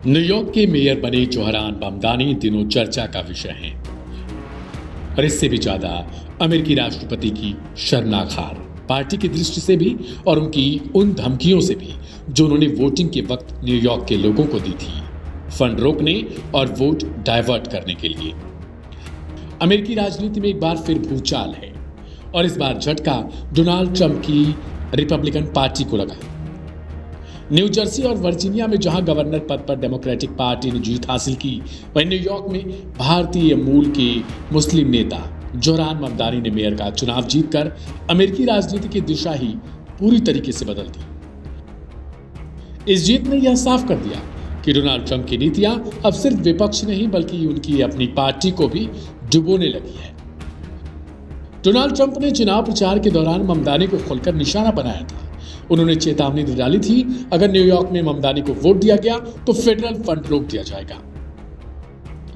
New York के mayor बने Zohran Mamdani इन दिनों चर्चा का विषय हैं और इससे भी ज्यादा अमेरिकी राष्ट्रपति की शर्मनाक हार पार्टी की दृष्टि से भी और उनकी उन धमकियों से भी जो उन्होंने वोटिंग के वक्त न्यूयॉर्क के लोगों को दी थी, फंड रोकने और वोट डाइवर्ट करने के लिए। अमेरिकी राजनीति में एक बार फिर भूचाल है और इस बार झटका डोनाल्ड ट्रंप की रिपब्लिकन पार्टी को लगा। न्यू जर्सी और वर्जीनिया में जहां गवर्नर पद पर डेमोक्रेटिक पार्टी ने जीत हासिल की, वहीं न्यूयॉर्क में भारतीय मूल के मुस्लिम नेता जोहरान ममदानी ने मेयर का चुनाव जीतकर अमेरिकी राजनीति की दिशा ही पूरी तरीके से बदल दी। इस जीत ने यह साफ कर दिया कि डोनाल्ड ट्रंप की नीतियां अब सिर्फ विपक्ष नहीं बल्कि उनकी अपनी पार्टी को भी डुबोने लगी है। डोनाल्ड ट्रंप ने चुनाव प्रचार के दौरान ममदानी को खोलकर निशाना बनाया था। उन्होंने चेतावनी दे डाली थी, अगर न्यूयॉर्क में ममदानी को वोट दिया गया तो फेडरल फंड रोक दिया जाएगा।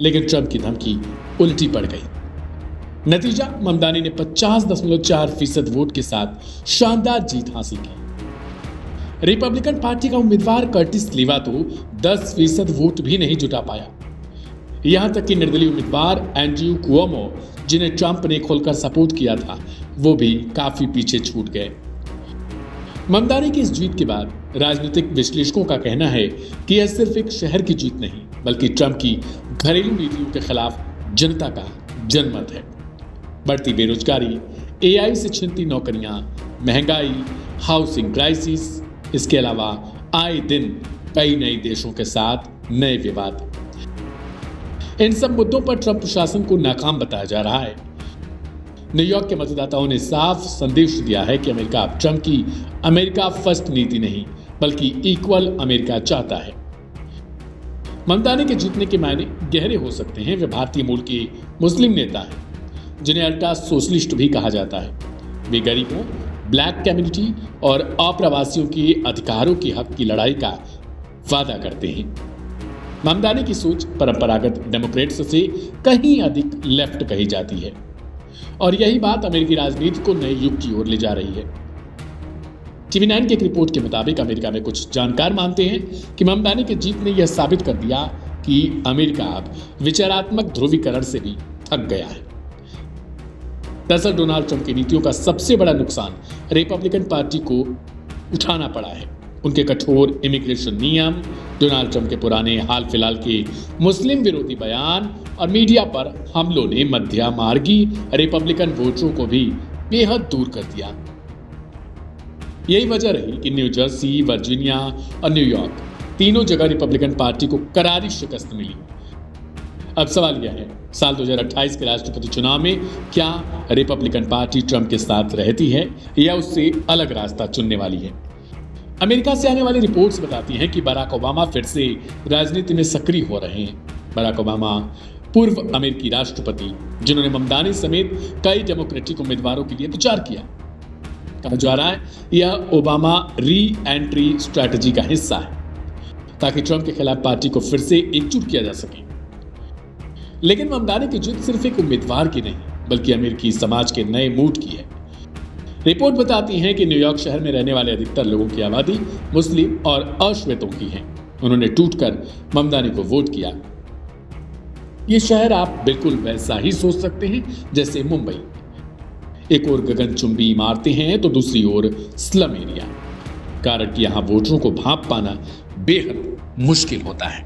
लेकिन ट्रंप की धमकी उल्टी पड़ गई। नतीजा, ममदानी ने 50.4% वोट के साथ शानदार जीत हासिल की। रिपब्लिकन पार्टी का उम्मीदवार कर्टिस लीवा तो 10% वोट भी नहीं जुटा पाया। यहां तक कि निर्दलीय उम्मीदवार एंड्रयू कुओमो, जिन्हें ट्रंप ने खोलकर सपोर्ट किया था, वो भी काफी पीछे छूट गए। ममदानी की इस जीत के बाद राजनीतिक विश्लेषकों का कहना है कि यह सिर्फ एक शहर की जीत नहीं बल्कि ट्रंप की घरेलू नीतियों के खिलाफ जनता का जनमत है। बढ़ती बेरोजगारी, एआई से छिनती नौकरियां, महंगाई, हाउसिंग क्राइसिस, इसके अलावा आए दिन कई नए देशों के साथ नए विवाद, इन सब मुद्दों पर ट्रंप प्रशासन को नाकाम बताया जा रहा है। न्यूयॉर्क के मतदाताओं ने साफ संदेश दिया है कि अमेरिका अब ट्रंप की अमेरिका फर्स्ट नीति नहीं बल्कि इक्वल अमेरिका चाहता है। ममदानी के जीतने के मायने गहरे हो सकते हैं। वे भारतीय मूल के मुस्लिम नेता हैं जिन्हें अल्ट्रा सोशलिस्ट भी कहा जाता है। वे गरीबों, ब्लैक कम्युनिटी और अप्रवासियों के अधिकारों के हक की लड़ाई का वादा करते हैं। ममदानी की सोच परंपरागत डेमोक्रेट्स से कहीं अधिक लेफ्ट कही जाती है और यही बात अमेरिकी राजनीति को नए युग की ओर ले जा रही है। TV9 की एक रिपोर्ट के मुताबिक अमेरिका में कुछ जानकार मानते हैं कि ममदानी की जीत ने यह साबित कर दिया कि अमेरिका अब विचारात्मक ध्रुवीकरण से भी थक गया है। दरअसल डोनाल्ड ट्रंप की नीतियों का सबसे बड़ा नुकसान रिपब्लिकन पार्टी को उठाना पड़ा है। उनके कठोर इमिग्रेशन नियम, डोनाल्ड ट्रंप के पुराने हाल फिलहाल के मुस्लिम विरोधी बयान और मीडिया पर हमलों ने मध्य मार्गी रिपब्लिकन वोटरों को भी बेहद दूर कर दिया। यही वजह रही कि न्यू जर्सी, वर्जीनिया और न्यूयॉर्क तीनों जगह रिपब्लिकन पार्टी को करारी शिकस्त मिली। अब सवाल यह है, साल 2028 के राष्ट्रपति चुनाव में क्या रिपब्लिकन पार्टी ट्रंप के साथ रहती है या उससे अलग रास्ता चुनने वाली है? अमेरिका से आने वाली रिपोर्ट्स बताती हैं कि बराक ओबामा फिर से राजनीति में सक्रिय हो रहे हैं। बराक ओबामा पूर्व अमेरिकी राष्ट्रपति जिन्होंने ममदानी समेत कई डेमोक्रेटिक उम्मीदवारों के लिए प्रचार किया। कहा जा रहा है यह ओबामा री एंट्री स्ट्रैटेजी का हिस्सा है ताकि ट्रंप के खिलाफ पार्टी को फिर से एकजुट किया जा सके। लेकिन ममदानी की जीत सिर्फ एक उम्मीदवार की नहीं बल्कि अमेरिकी समाज के नए मूड की है। रिपोर्ट बताती है कि न्यूयॉर्क शहर में रहने वाले अधिकतर लोगों की आबादी मुस्लिम और अश्वेतों की है। उन्होंने टूटकर ममदानी को वोट किया। ये शहर आप बिल्कुल वैसा ही सोच सकते हैं जैसे मुंबई। एक ओर गगनचुंबी इमारतें हैं तो दूसरी ओर स्लम एरिया। कारण कि यहां वोटरों को भांप पाना बेहद मुश्किल होता है।